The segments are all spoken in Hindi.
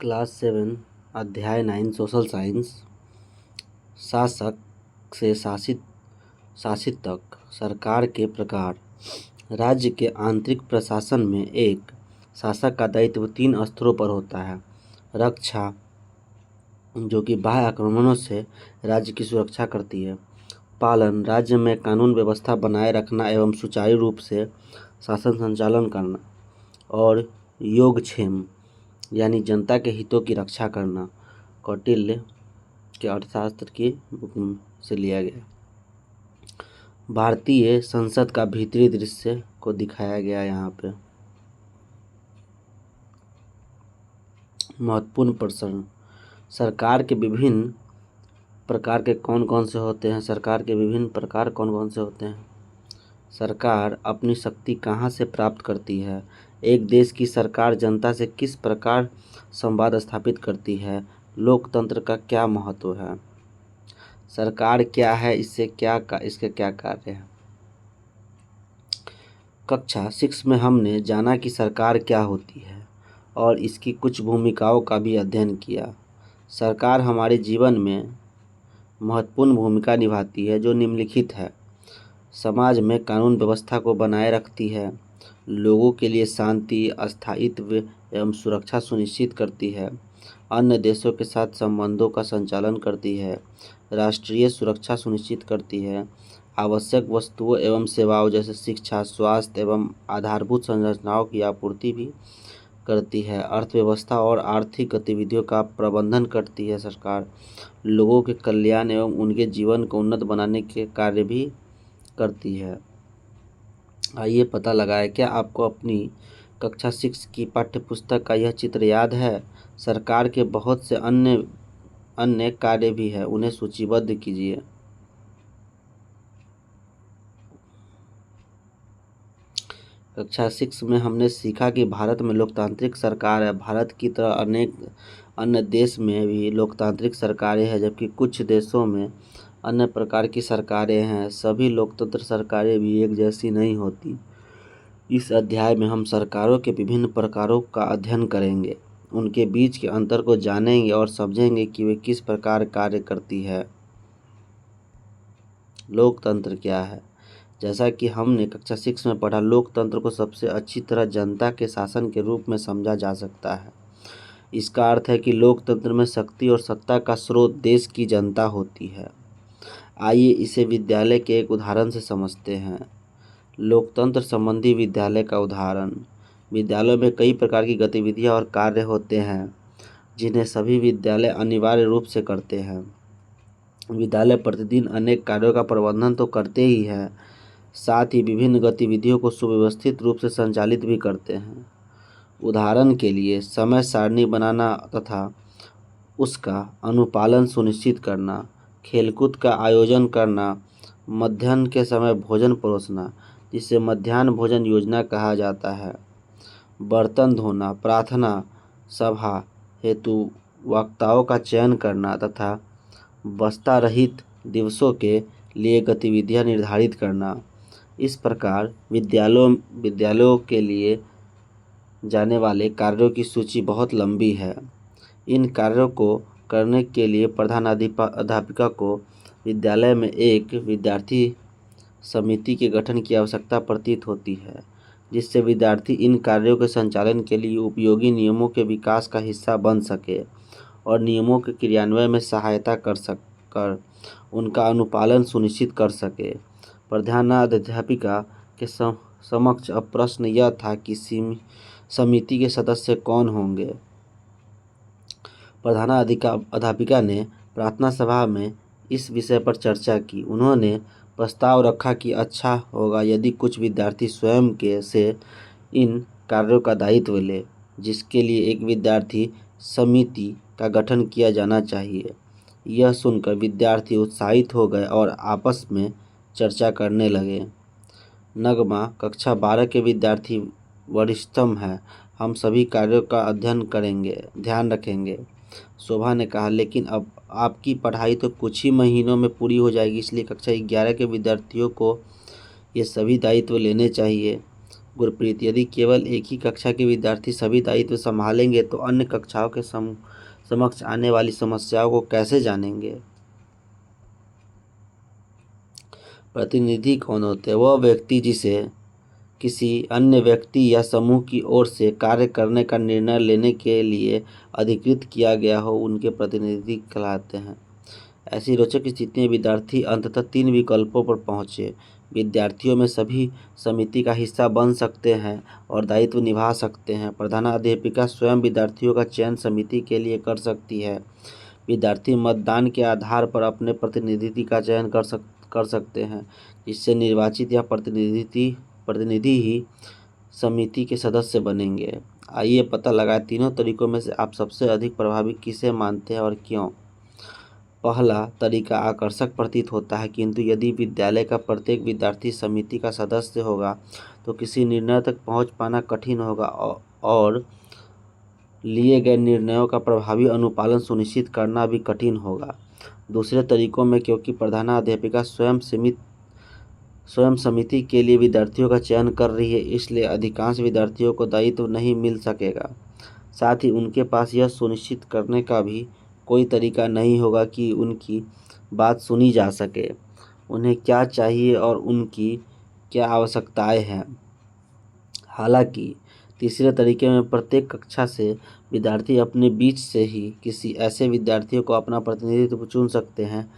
क्लास 7 अध्याय 9 सोशल साइंस। शासक से शासित तक। सरकार के प्रकार। राज्य के आंतरिक प्रशासन में एक शासक का दायित्व 3 स्तरों पर होता है। रक्षा, जो कि बाह्य आक्रमणों से राज्य की सुरक्षा करती है। पालन, राज्य में कानून व्यवस्था बनाए रखना एवं सुचारू रूप से शासन संचालन करना। और योगक्षेम, यानी जनता के हितों की रक्षा करना। कौटिल्य के अर्थशास्त्र की बुक से लिया गया। भारतीय संसद का भीतरी दृश्य को दिखाया गया यहाँ पे। महत्वपूर्ण प्रश्न। सरकार के विभिन्न प्रकार के कौन कौन से होते हैं? सरकार के विभिन्न प्रकार कौन कौन से होते हैं? सरकार अपनी शक्ति कहाँ से प्राप्त करती है? एक देश की सरकार जनता से किस प्रकार संवाद स्थापित करती है? लोकतंत्र का क्या महत्व है? सरकार क्या है? इसके क्या कार्य है? कक्षा 6 में हमने जाना कि सरकार क्या होती है और इसकी कुछ भूमिकाओं का भी अध्ययन किया। सरकार हमारे जीवन में महत्वपूर्ण भूमिका निभाती है जो निम्नलिखित है। समाज में कानून व्यवस्था को बनाए रखती है, लोगों के लिए शांति, स्थायित्व एवं सुरक्षा सुनिश्चित करती है, अन्य देशों के साथ संबंधों का संचालन करती है, राष्ट्रीय सुरक्षा सुनिश्चित करती है, आवश्यक वस्तुओं एवं सेवाओं जैसे शिक्षा, स्वास्थ्य एवं आधारभूत संरचनाओं की आपूर्ति भी करती है, अर्थव्यवस्था और आर्थिक गतिविधियों का प्रबंधन करती है। सरकार लोगों के कल्याण एवं उनके जीवन को उन्नत बनाने के कार्य भी करती है। आइए पता लगाएं, क्या आपको अपनी कक्षा 6 की पाठ्यपुस्तक का यह चित्र याद है? सरकार के बहुत से अन्य कार्य भी है, उन्हें सूचीबद्ध कीजिए। कक्षा 6 में हमने सीखा कि भारत में लोकतांत्रिक सरकार है। भारत की तरह अनेक अन्य देश में भी लोकतांत्रिक सरकारें हैं, जबकि कुछ देशों में अन्य प्रकार की सरकारें हैं। सभी लोकतंत्र सरकारें भी एक जैसी नहीं होती। इस अध्याय में हम सरकारों के विभिन्न प्रकारों का अध्ययन करेंगे, उनके बीच के अंतर को जानेंगे और समझेंगे कि वे किस प्रकार कार्य करती है। लोकतंत्र क्या है? जैसा कि हमने कक्षा 6 में पढ़ा, लोकतंत्र को सबसे अच्छी तरह जनता के शासन के रूप में समझा जा सकता है। इसका अर्थ है कि लोकतंत्र में शक्ति और सत्ता का स्रोत देश की जनता होती है। आइए इसे विद्यालय के एक उदाहरण से समझते हैं। लोकतंत्र संबंधी विद्यालय का उदाहरण। विद्यालयों में कई प्रकार की गतिविधियां और कार्य होते हैं जिन्हें सभी विद्यालय अनिवार्य रूप से करते हैं। विद्यालय प्रतिदिन अनेक कार्यों का प्रबंधन तो करते ही हैं, साथ ही विभिन्न गतिविधियों को सुव्यवस्थित रूप से संचालित भी करते हैं। उदाहरण के लिए समय सारणी बनाना तथा उसका अनुपालन सुनिश्चित करना, खेलकूद का आयोजन करना, मध्याह्न के समय भोजन परोसना जिसे मध्याह्न भोजन योजना कहा जाता है, बर्तन धोना, प्रार्थना सभा हेतु वक्ताओं का चयन करना तथा बस्ता रहित दिवसों के लिए गतिविधियां निर्धारित करना। इस प्रकार विद्यालयों के लिए जाने वाले कार्यों की सूची बहुत लंबी है। इन कार्यों को करने के लिए प्रधानाध्यापिका को विद्यालय में एक विद्यार्थी समिति के गठन की आवश्यकता प्रतीत होती है, जिससे विद्यार्थी इन कार्यों के संचालन के लिए उपयोगी नियमों के विकास का हिस्सा बन सके और नियमों के क्रियान्वयन में सहायता कर उनका अनुपालन सुनिश्चित कर सके। प्रधानाध्यापिका के समक्ष अब प्रश्न यह था कि समिति के सदस्य कौन होंगे। प्रधानाध्यापिका ने प्रार्थना सभा में इस विषय पर चर्चा की। उन्होंने प्रस्ताव रखा कि अच्छा होगा यदि कुछ विद्यार्थी स्वयं से इन कार्यों का दायित्व ले, जिसके लिए एक विद्यार्थी समिति का गठन किया जाना चाहिए। यह सुनकर विद्यार्थी उत्साहित हो गए और आपस में चर्चा करने लगे। नगमा कक्षा 12 के विद्यार्थी वरिष्ठतम है, हम सभी कार्यों का ध्यान रखेंगे। शोभा ने कहा, लेकिन अब आपकी पढ़ाई तो कुछ ही महीनों में पूरी हो जाएगी, इसलिए कक्षा 11 के विद्यार्थियों को ये सभी दायित्व लेने चाहिए। गुरप्रीत, यदि केवल एक ही कक्षा के विद्यार्थी सभी दायित्व संभालेंगे तो अन्य कक्षाओं के समक्ष आने वाली समस्याओं को कैसे जानेंगे? प्रतिनिधि कौन होते हैं? वह व्यक्ति जिसे किसी अन्य व्यक्ति या समूह की ओर से कार्य करने का निर्णय लेने के लिए अधिकृत किया गया हो, उनके प्रतिनिधि कहलाते हैं। ऐसी रोचक स्थिति में विद्यार्थी अंततः 3 विकल्पों पर पहुँचे। विद्यार्थियों में सभी समिति का हिस्सा बन सकते हैं और दायित्व निभा सकते हैं। प्रधानाध्यापिका स्वयं विद्यार्थियों का चयन समिति के लिए कर सकती है। विद्यार्थी मतदान के आधार पर अपने प्रतिनिधि का चयन कर सकते हैं, जिससे निर्वाचित या प्रतिनिधि ही समिति के सदस्य बनेंगे। आइए पता लगाएं तीनों तरीकों में से आप सबसे अधिक प्रभावी किसे मानते हैं और क्यों। पहला तरीका आकर्षक प्रतीत होता है, किंतु यदि विद्यालय का प्रत्येक विद्यार्थी समिति का सदस्य होगा तो किसी निर्णय तक पहुंच पाना कठिन होगा और लिए गए निर्णयों का प्रभावी अनुपालन सुनिश्चित करना भी कठिन होगा। दूसरे तरीकों में क्योंकि प्रधानाध्यापिका स्वयं समिति के लिए विद्यार्थियों का चयन कर रही है, इसलिए अधिकांश विद्यार्थियों को दायित्व नहीं मिल सकेगा। साथ ही उनके पास यह सुनिश्चित करने का भी कोई तरीका नहीं होगा कि उनकी बात सुनी जा सके, उन्हें क्या चाहिए और उनकी क्या आवश्यकताएं हैं। हालांकि तीसरे तरीके में प्रत्येक कक्षा से विद्यार्थी अपने बीच से ही किसी ऐसे विद्यार्थियों को अपना प्रतिनिधित्व चुन सकते हैं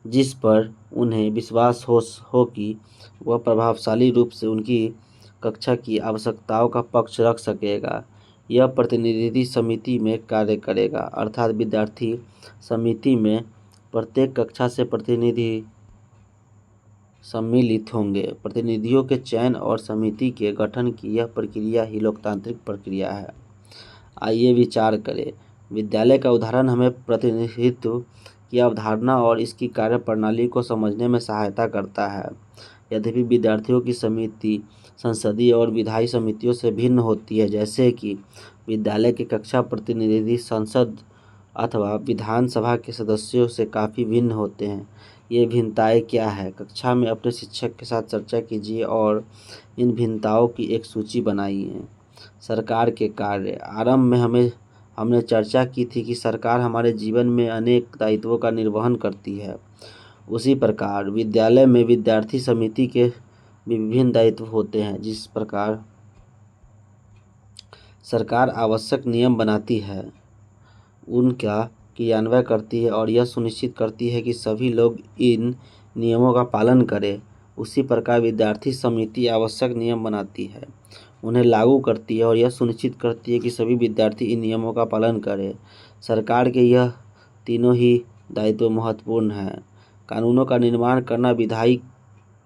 जिस पर उन्हें विश्वास हो कि वह प्रभावशाली रूप से उनकी कक्षा की आवश्यकताओं का पक्ष रख सकेगा। यह प्रतिनिधि समिति में कार्य करेगा, अर्थात विद्यार्थी समिति में प्रत्येक कक्षा से प्रतिनिधि सम्मिलित होंगे। प्रतिनिधियों के चयन और समिति के गठन की यह प्रक्रिया ही लोकतांत्रिक प्रक्रिया है। आइए विचार करें। विद्यालय का उदाहरण हमें प्रतिनिधित्व की अवधारणा और इसकी कार्यप्रणाली को समझने में सहायता करता है। यद्यपि विद्यार्थियों की समिति संसदीय और विधायी समितियों से भिन्न होती है, जैसे कि विद्यालय के कक्षा प्रतिनिधि संसद अथवा विधानसभा के सदस्यों से काफ़ी भिन्न होते हैं। ये भिन्नताएं क्या है? कक्षा में अपने शिक्षक के साथ चर्चा कीजिए और इन भिन्नताओं की एक सूची बनाइए। सरकार के कार्य। आरंभ में हमने चर्चा की थी कि सरकार हमारे जीवन में अनेक दायित्वों का निर्वहन करती है। उसी प्रकार विद्यालय में विद्यार्थी समिति के विभिन्न दायित्व होते हैं। जिस प्रकार सरकार आवश्यक नियम बनाती है, उनका क्रियान्वयन करती है और यह सुनिश्चित करती है कि सभी लोग इन नियमों का पालन करें, उसी प्रकार विद्यार्थी समिति आवश्यक नियम बनाती है, उन्हें लागू करती है और यह सुनिश्चित करती है कि सभी विद्यार्थी इन नियमों का पालन करें। सरकार के यह तीनों ही दायित्व महत्वपूर्ण हैं। कानूनों का निर्माण करना विधायी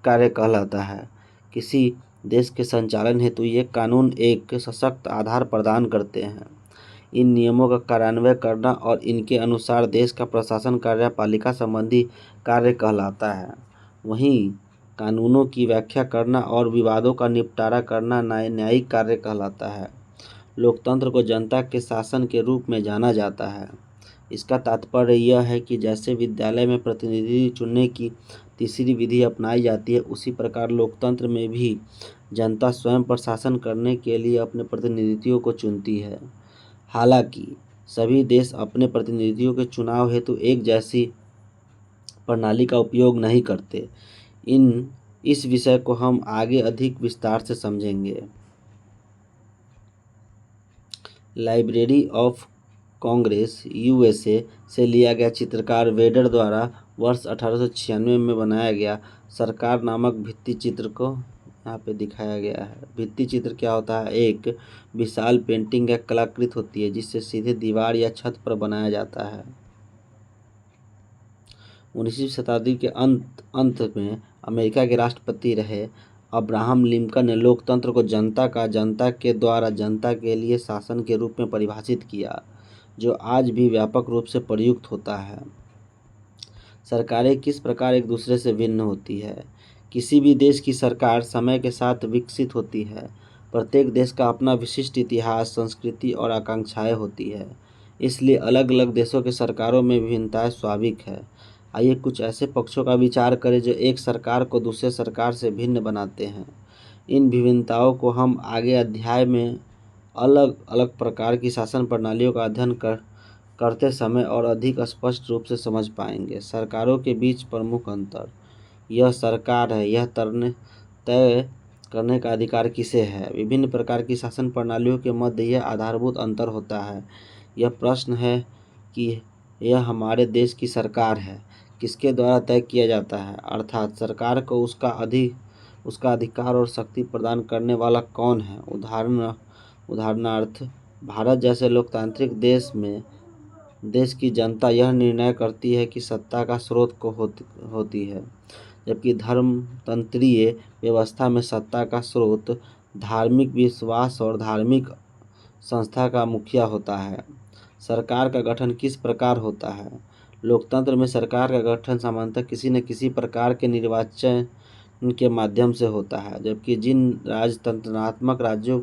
कार्य कहलाता है। किसी देश के संचालन हेतु ये कानून एक सशक्त आधार प्रदान करते हैं। इन नियमों का कार्यान्वयन करना और इनके अनुसार देश का प्रशासन कार्यपालिका संबंधी कार्य कहलाता है। वहीं कानूनों की व्याख्या करना और विवादों का निपटारा करना न्यायिक कार्य कहलाता है। लोकतंत्र को जनता के शासन के रूप में जाना जाता है। इसका तात्पर्य यह है कि जैसे विद्यालय में प्रतिनिधि चुनने की तीसरी विधि अपनाई जाती है, उसी प्रकार लोकतंत्र में भी जनता स्वयं पर शासन करने के लिए अपने प्रतिनिधियों को चुनती है। हालांकि सभी देश अपने प्रतिनिधियों के चुनाव हेतु एक जैसी प्रणाली का उपयोग नहीं करते। इस विषय को हम आगे अधिक विस्तार से समझेंगे। लाइब्रेरी ऑफ कांग्रेस यूएसए से लिया गया चित्रकार वेडर द्वारा वर्ष 1896 में बनाया गया सरकार नामक भित्ति चित्र को यहाँ पे दिखाया गया है। भित्ति चित्र क्या होता है? एक विशाल पेंटिंग या कलाकृति होती है जिससे सीधे दीवार या छत पर बनाया जाता है। 19वीं शताब्दी के अंत में अमेरिका के राष्ट्रपति रहे अब्राहम लिंकन ने लोकतंत्र को जनता के द्वारा जनता के लिए शासन के रूप में परिभाषित किया, जो आज भी व्यापक रूप से प्रयुक्त होता है। सरकारें किस प्रकार एक दूसरे से भिन्न होती है? किसी भी देश की सरकार समय के साथ विकसित होती है। प्रत्येक देश का अपना विशिष्ट इतिहास, संस्कृति और आकांक्षाएं होती है, इसलिए अलग अलग देशों की सरकारों में विभिन्नताएं स्वाभाविक है। आइए कुछ ऐसे पक्षों का विचार करें जो एक सरकार को दूसरे सरकार से भिन्न बनाते हैं। इन विभिन्नताओं को हम आगे अध्याय में अलग अलग प्रकार की शासन प्रणालियों का अध्ययन करते समय और अधिक स्पष्ट रूप से समझ पाएंगे। सरकारों के बीच प्रमुख अंतर। यह सरकार है, यह तय करने का अधिकार किसे है। विभिन्न प्रकार की शासन प्रणालियों के मध्य यह आधारभूत अंतर होता है। यह प्रश्न है कि यह हमारे देश की सरकार है किसके द्वारा तय किया जाता है, अर्थात सरकार को उसका अधिकार और शक्ति प्रदान करने वाला कौन है। उदाहरणार्थ भारत जैसे लोकतांत्रिक देश में देश की जनता यह निर्णय करती है कि सत्ता का स्रोत को होती है, जबकि धर्मतंत्रीय व्यवस्था में सत्ता का स्रोत धार्मिक विश्वास और धार्मिक संस्था का मुखिया होता है। सरकार का गठन किस प्रकार होता है। लोकतंत्र में सरकार का गठन सामान्यतः किसी न किसी प्रकार के निर्वाचन के माध्यम से होता है, जबकि जिन राजतंत्रात्मक राज्यों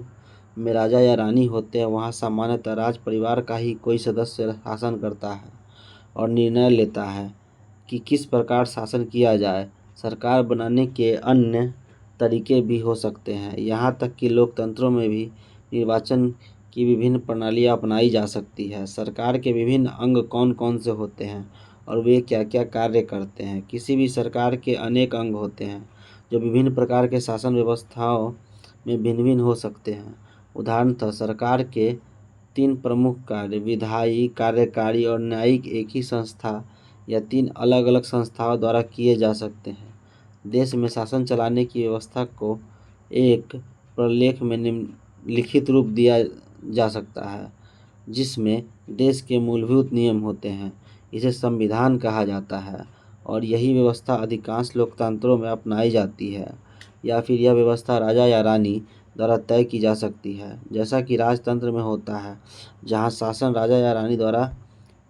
में राजा या रानी होते हैं वहाँ सामान्यतः राज परिवार का ही कोई सदस्य शासन करता है और निर्णय लेता है कि किस प्रकार शासन किया जाए। सरकार बनाने के अन्य तरीके भी हो सकते हैं, यहाँ तक कि लोकतंत्रों में भी निर्वाचन की विभिन्न प्रणालियाँ अपनाई जा सकती है। सरकार के विभिन्न अंग कौन कौन से होते हैं और वे क्या क्या कार्य करते हैं। किसी भी सरकार के अनेक अंग होते हैं जो विभिन्न प्रकार के शासन व्यवस्थाओं में भिन्न भिन्न हो सकते हैं। उदाहरणतः सरकार के 3 प्रमुख कार्य विधायी, कार्यकारी और न्यायिक एक ही संस्था या 3 अलग अलग संस्थाओं द्वारा किए जा सकते हैं। देश में शासन चलाने की व्यवस्था को एक प्रलेख में लिखित रूप दिया जा सकता है जिसमें देश के मूलभूत नियम होते हैं। इसे संविधान कहा जाता है और यही व्यवस्था अधिकांश लोकतंत्रों में अपनाई जाती है, या फिर यह व्यवस्था राजा या रानी द्वारा तय की जा सकती है, जैसा कि राजतंत्र में होता है जहां शासन राजा या रानी द्वारा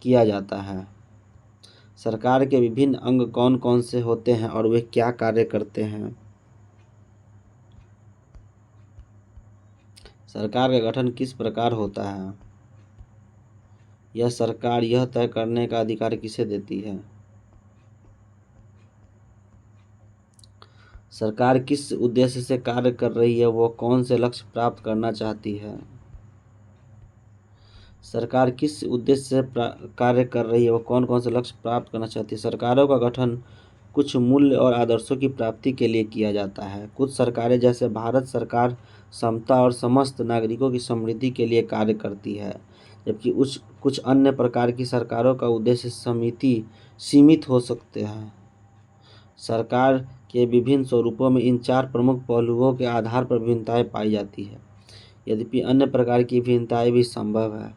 किया जाता है। सरकार के विभिन्न अंग कौन कौन से होते हैं और वे क्या कार्य करते हैं। सरकार का गठन किस प्रकार होता है। यह सरकार यह तय करने का अधिकार किसे देती है। सरकार किस उद्देश्य से कार्य कर रही है, वो कौन से लक्ष्य प्राप्त करना चाहती है। सरकार किस उद्देश्य से कार्य कर रही है, वो कौन कौन से लक्ष्य प्राप्त करना चाहती है। सरकारों का गठन कुछ मूल्य और आदर्शों की प्राप्ति के लिए किया जाता है। कुछ सरकारें जैसे भारत सरकार समता और समस्त नागरिकों की समृद्धि के लिए कार्य करती है, जबकि कुछ अन्य प्रकार की सरकारों का उद्देश्य सीमित हो सकते हैं। सरकार के विभिन्न स्वरूपों में इन 4 प्रमुख पहलुओं के आधार पर भिन्नताएं पाई जाती है, यद्यपि अन्य प्रकार की भिन्नताएं भी संभव है।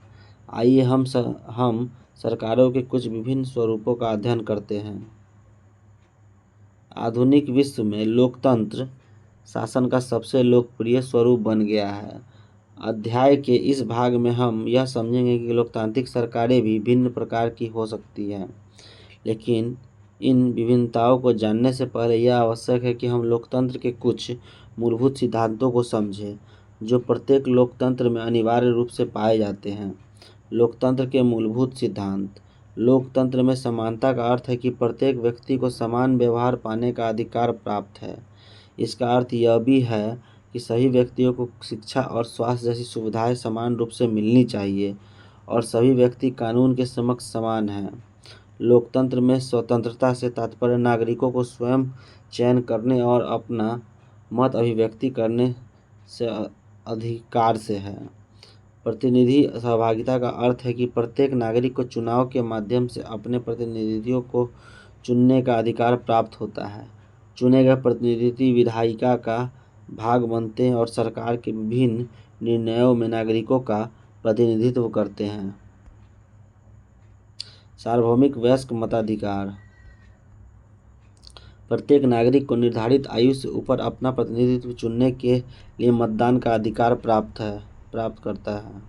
आइए हम सरकारों के कुछ विभिन्न स्वरूपों का अध्ययन करते हैं। आधुनिक विश्व में लोकतंत्र शासन का सबसे लोकप्रिय स्वरूप बन गया है। अध्याय के इस भाग में हम यह समझेंगे कि लोकतांत्रिक सरकारें भी भिन्न प्रकार की हो सकती हैं, लेकिन इन विभिन्नताओं को जानने से पहले यह आवश्यक है कि हम लोकतंत्र के कुछ मूलभूत सिद्धांतों को समझें जो प्रत्येक लोकतंत्र में अनिवार्य रूप से पाए जाते हैं। लोकतंत्र के मूलभूत सिद्धांत। लोकतंत्र में समानता का अर्थ है कि प्रत्येक व्यक्ति को समान व्यवहार पाने का अधिकार प्राप्त है। इसका अर्थ यह भी है कि सभी व्यक्तियों को शिक्षा और स्वास्थ्य जैसी सुविधाएं समान रूप से मिलनी चाहिए और सभी व्यक्ति कानून के समक्ष समान हैं। लोकतंत्र में स्वतंत्रता से तात्पर्य नागरिकों को स्वयं चयन करने और अपना मत अभिव्यक्ति करने से अधिकार से है। प्रतिनिधि सहभागिता का अर्थ है कि प्रत्येक नागरिक को चुनाव के माध्यम से अपने प्रतिनिधियों को चुनने का अधिकार प्राप्त होता है। चुने गए प्रतिनिधि विधायिका का भाग बनते हैं और सरकार के विभिन्न निर्णयों में नागरिकों का प्रतिनिधित्व करते हैं। सार्वभौमिक वयस्क मताधिकार। प्रत्येक नागरिक को निर्धारित आयु से ऊपर अपना प्रतिनिधित्व चुनने के लिए मतदान का अधिकार प्राप्त करता है।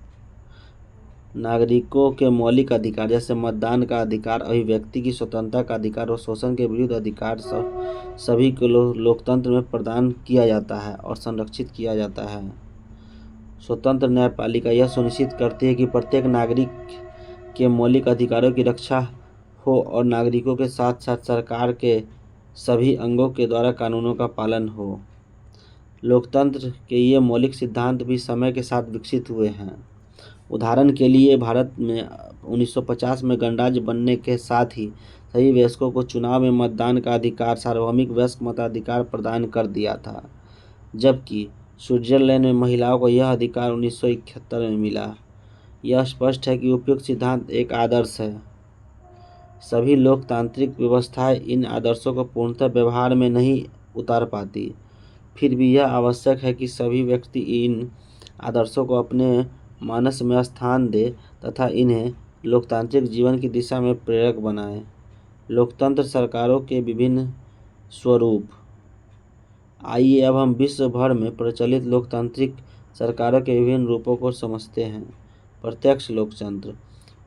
नागरिकों के मौलिक अधिकार जैसे मतदान का अधिकार, अभिव्यक्ति की स्वतंत्रता का अधिकार और शोषण के विरुद्ध अधिकार सभी को लोकतंत्र में प्रदान किया जाता है और संरक्षित किया जाता है। स्वतंत्र न्यायपालिका यह सुनिश्चित करती है कि प्रत्येक नागरिक के मौलिक अधिकारों की रक्षा हो और नागरिकों के साथ साथ सरकार के सभी अंगों के द्वारा कानूनों का पालन हो। लोकतंत्र के ये मौलिक सिद्धांत भी समय के साथ विकसित हुए हैं। उदाहरण के लिए भारत में 1950 में गणराज्य बनने के साथ ही सभी वयस्कों को चुनाव में मतदान का अधिकार, सार्वभौमिक वयस्क मताधिकार प्रदान कर दिया था, जबकि स्विट्जरलैंड में महिलाओं को यह अधिकार 1971 में मिला। यह स्पष्ट है कि उपयुक्त सिद्धांत एक आदर्श है। सभी लोकतांत्रिक व्यवस्थाएं इन आदर्शों को पूर्णतः व्यवहार में नहीं उतार पाती। फिर भी यह आवश्यक है कि सभी व्यक्ति इन आदर्शों को अपने मानस में स्थान दे तथा इन्हें लोकतांत्रिक जीवन की दिशा में प्रेरक बनाए। लोकतंत्र सरकारों के विभिन्न स्वरूप। आइए अब हम विश्व भर में प्रचलित लोकतांत्रिक सरकारों के विभिन्न रूपों को समझते हैं। प्रत्यक्ष लोकतंत्र।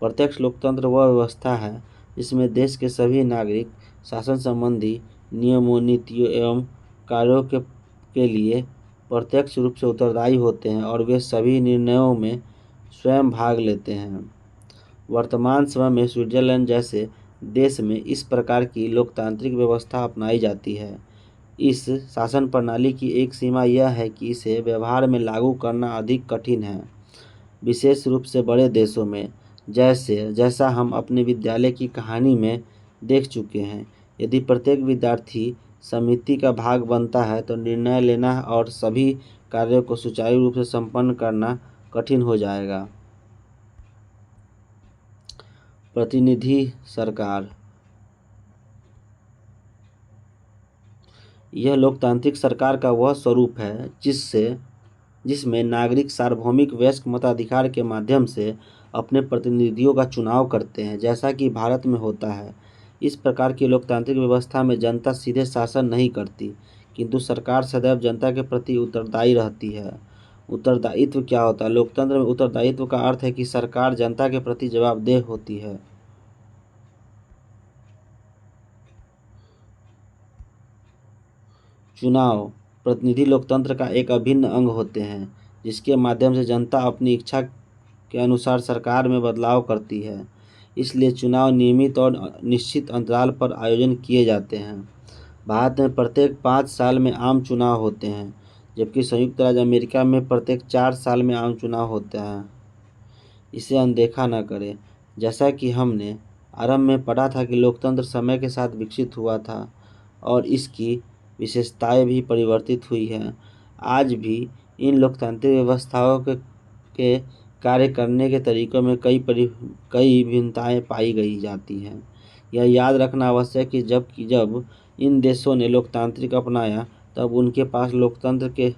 प्रत्यक्ष लोकतंत्र वह व्यवस्था है जिसमें देश के सभी नागरिक शासन संबंधी नियमों, नीतियों एवं कार्यों के लिए प्रत्यक्ष रूप से उत्तरदायी होते हैं और वे सभी निर्णयों में स्वयं भाग लेते हैं। वर्तमान समय में स्विट्जरलैंड जैसे देश में इस प्रकार की लोकतांत्रिक व्यवस्था अपनाई जाती है। इस शासन प्रणाली की एक सीमा यह है कि इसे व्यवहार में लागू करना अधिक कठिन है, विशेष रूप से बड़े देशों में, जैसा हम अपने विद्यालय की कहानी में देख चुके हैं। यदि प्रत्येक विद्यार्थी समिति का भाग बनता है तो निर्णय लेना और सभी कार्यों को सुचारू रूप से संपन्न करना कठिन हो जाएगा। प्रतिनिधि सरकार। यह लोकतांत्रिक सरकार का वह स्वरूप है जिसमें नागरिक सार्वभौमिक वयस्क मताधिकार के माध्यम से अपने प्रतिनिधियों का चुनाव करते हैं, जैसा कि भारत में होता है। इस प्रकार की लोकतांत्रिक व्यवस्था में जनता सीधे शासन नहीं करती, किंतु सरकार सदैव जनता के प्रति उत्तरदायी रहती है। उत्तरदायित्व क्या होता है? लोकतंत्र में उत्तरदायित्व का अर्थ है कि सरकार जनता के प्रति जवाबदेह होती है। चुनाव प्रतिनिधि लोकतंत्र का एक अभिन्न अंग होते हैं, जिसके माध्यम से जनता अपनी इच्छा के अनुसार सरकार में बदलाव करती है। इसलिए चुनाव नियमित और निश्चित अंतराल पर आयोजन किए जाते हैं। भारत में प्रत्येक 5 साल में आम चुनाव होते हैं, जबकि संयुक्त राज्य अमेरिका में प्रत्येक 4 साल में आम चुनाव होते हैं। इसे अनदेखा न करें। जैसा कि हमने आरंभ में पढ़ा था कि लोकतंत्र समय के साथ विकसित हुआ था और इसकी विशेषताएं भी परिवर्तित हुई हैं। आज भी इन लोकतांत्रिक व्यवस्थाओं के कार्य करने के तरीकों में कई भिन्नताएं पाई गई जाती हैं। यह याद रखना आवश्यक है कि जब इन देशों ने लोकतांत्रिक अपनाया तब उनके पास लोकतंत्र के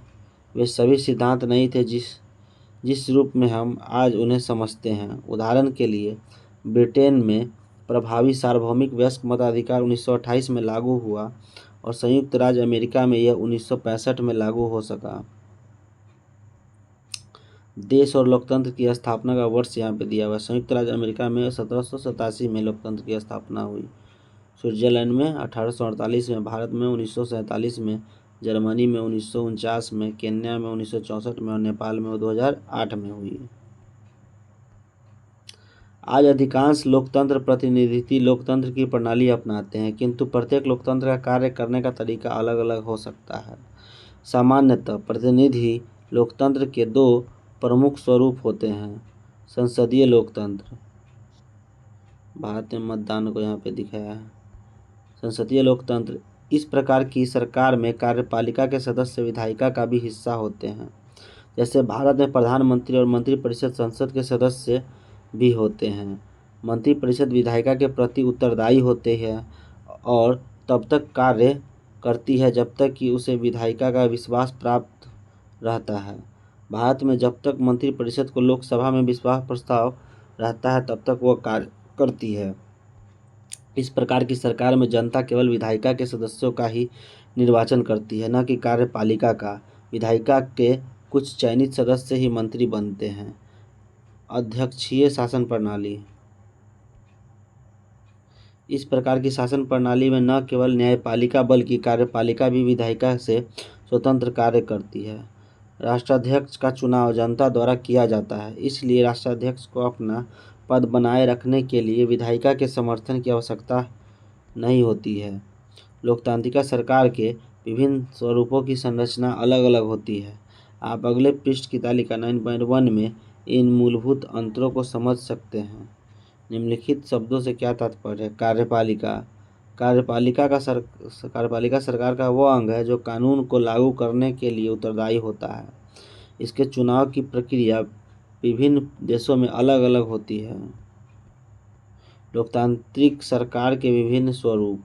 वे सभी सिद्धांत नहीं थे जिस रूप में हम आज उन्हें समझते हैं। उदाहरण के लिए ब्रिटेन में प्रभावी सार्वभौमिक वयस्क मताधिकार 1928 में लागू हुआ और संयुक्त राज्य अमेरिका में यह 1965 में लागू हो सका। देश और लोकतंत्र की स्थापना का वर्ष यहाँ पे दिया हुआ है। संयुक्त राज्य अमेरिका में 1787 में लोकतंत्र की स्थापना हुई, स्विट्जरलैंड में 1848 में, भारत में 1947 में, जर्मनी में 1949 में, केन्या में 1964 में और नेपाल में 2008 में हुई। आज अधिकांश लोकतंत्र प्रतिनिधि लोकतंत्र की प्रणाली अपनाते हैं, किंतु प्रत्येक लोकतंत्र का कार्य करने का तरीका अलग अलग हो सकता है। सामान्यतः प्रतिनिधि लोकतंत्र के 2 प्रमुख स्वरूप होते हैं। संसदीय लोकतंत्र, भारत में मतदान को यहाँ पे दिखाया है। संसदीय लोकतंत्र इस प्रकार की सरकार में कार्यपालिका के सदस्य विधायिका का भी हिस्सा होते हैं। जैसे भारत में प्रधानमंत्री और मंत्रिपरिषद संसद के सदस्य भी होते हैं। मंत्रिपरिषद विधायिका के प्रति उत्तरदायी होते हैं और तब तक कार्य करती है जब तक कि उसे विधायिका का विश्वास प्राप्त रहता है। भारत में जब तक मंत्रिपरिषद को लोकसभा में विश्वास प्रस्ताव रहता है तब तक वह कार्य करती है। इस प्रकार की सरकार में जनता केवल विधायिका के सदस्यों का ही निर्वाचन करती है, न कि कार्यपालिका का। विधायिका के कुछ चयनित सदस्य ही मंत्री बनते हैं। अध्यक्षीय शासन प्रणाली, इस प्रकार की शासन प्रणाली में न केवल न्यायपालिका बल्कि कार्यपालिका भी विधायिका से स्वतंत्र कार्य करती है। राष्ट्राध्यक्ष का चुनाव जनता द्वारा किया जाता है, इसलिए राष्ट्राध्यक्ष को अपना पद बनाए रखने के लिए विधायिका के समर्थन की आवश्यकता नहीं होती है। लोकतांत्रिक सरकार के विभिन्न स्वरूपों की संरचना अलग अलग होती है। आप अगले पृष्ठ की तालिका 9.1 में इन मूलभूत अंतरों को समझ सकते हैं। निम्नलिखित शब्दों से क्या तात्पर्य है? कार्यपालिका। कार्यपालिका सरकार का वो अंग है जो कानून को लागू करने के लिए उत्तरदायी होता है। इसके चुनाव की प्रक्रिया विभिन्न देशों में अलग अलग होती है। लोकतांत्रिक सरकार के विभिन्न स्वरूप।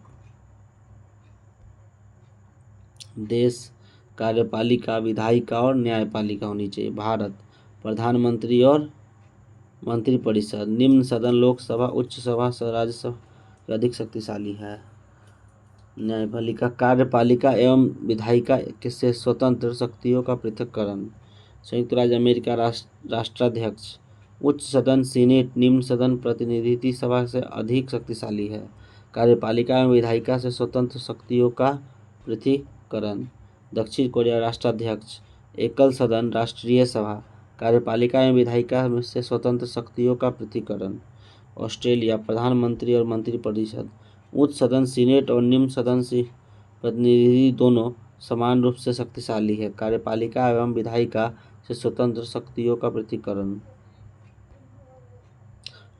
देश कार्यपालिका, विधायिका और न्यायपालिका होनी चाहिए। भारत प्रधानमंत्री और मंत्रिपरिषद। निम्न सदन लोकसभा, उच्च सभा, राज्यसभा अधिक शक्तिशाली है। न्यायपालिका कार्यपालिका एवं विधायिका से स्वतंत्र शक्तियों का पृथक्करण। संयुक्त राज्य अमेरिका राष्ट्राध्यक्ष। उच्च सदन सीनेट, निम्न सदन प्रतिनिधि सभा से अधिक शक्तिशाली है। कार्यपालिका एवं विधायिका से स्वतंत्र शक्तियों का पृथक्करण। दक्षिण कोरिया राष्ट्राध्यक्ष। एकल सदन राष्ट्रीय सभा। कार्यपालिका एवं विधायिका से स्वतंत्र शक्तियों का पृथक्करण। ऑस्ट्रेलिया प्रधानमंत्री और मंत्रिपरिषद। उच्च सदन सीनेट और निम्न सदन से प्रतिनिधि दोनों समान रूप से शक्तिशाली है। कार्यपालिका एवं विधायिका से स्वतंत्र शक्तियों का पृथक्करण।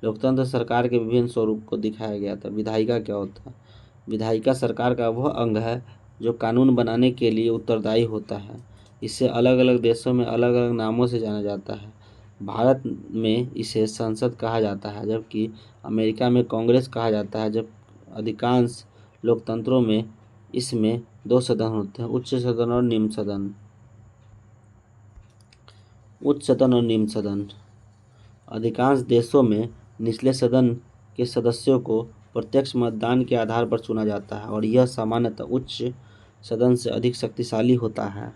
लोकतंत्र सरकार के विभिन्न स्वरूप को दिखाया गया था। विधायिका क्या होता है? विधायिका सरकार का वह अंग है जो कानून बनाने के लिए उत्तरदायी होता है। इसे अलग अलग देशों में अलग अलग नामों से जाना जाता है। भारत में इसे संसद कहा जाता है, जबकि अमेरिका में कांग्रेस कहा जाता है। जब अधिकांश लोकतंत्रों में इसमें 2 सदन होते हैं, उच्च सदन और निम्न सदन। उच्च सदन और निम्न सदन। अधिकांश देशों में निचले सदन के सदस्यों को प्रत्यक्ष मतदान के आधार पर चुना जाता है और यह सामान्यतः उच्च सदन से अधिक शक्तिशाली होता है,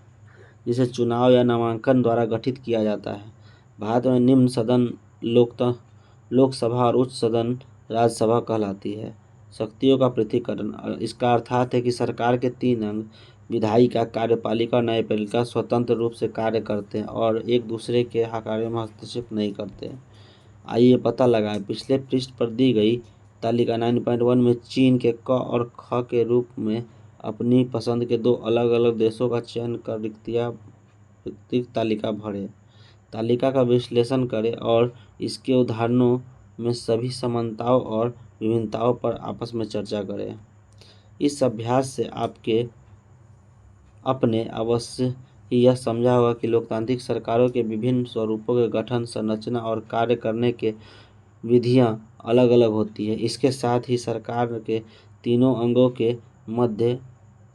जिसे चुनाव या नामांकन द्वारा गठित किया जाता है। भारत में निम्न सदन लोकसभा और उच्च सदन राज्यसभा कहलाती है। शक्तियों का पृथक्करण। इसका अर्थात है कि सरकार के 3 अंग विधायिका, कार्यपालिका और न्यायपालिका स्वतंत्र रूप से कार्य करते हैं और एक दूसरे के कार्यों में हस्तक्षेप नहीं करते। आइए पता लगाएं। पिछले पृष्ठ पर दी गई तालिका 9.1 में चीन के क और ख के रूप में अपनी पसंद के 2 अलग अलग देशों का चयन कर रिक्त तालिका भरें। तालिका का विश्लेषण करें और इसके उदाहरणों में सभी समानताओं और विभिन्नताओं पर आपस में चर्चा करें। इस अभ्यास से अपने अवश्य ही यह समझा होगा कि लोकतांत्रिक सरकारों के विभिन्न स्वरूपों के गठन, संरचना और कार्य करने के विधियां अलग अलग होती है। इसके साथ ही सरकार के तीनों अंगों के मध्य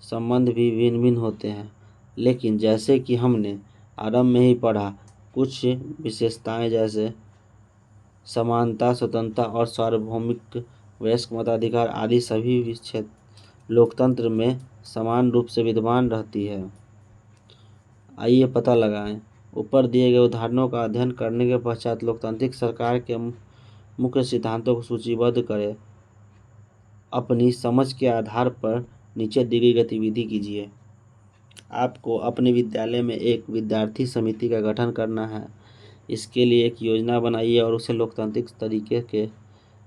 संबंध भी भिन्न भिन्न होते हैं, लेकिन जैसे कि हमने आरंभ में ही पढ़ा, कुछ विशेषताएं जैसे समानता, स्वतंत्रता और सार्वभौमिक वयस्क मताधिकार आदि सभी क्षेत्र लोकतंत्र में समान रूप से विद्यमान रहती है। आइए पता लगाएं। ऊपर दिए गए उदाहरणों का अध्ययन करने के पश्चात लोकतांत्रिक सरकार के मुख्य सिद्धांतों को सूचीबद्ध करें। अपनी समझ के आधार पर नीचे दी गई गतिविधि कीजिए। आपको अपने विद्यालय में एक विद्यार्थी समिति का गठन करना है। इसके लिए एक योजना बनाइए और उसे लोकतांत्रिक तरीके के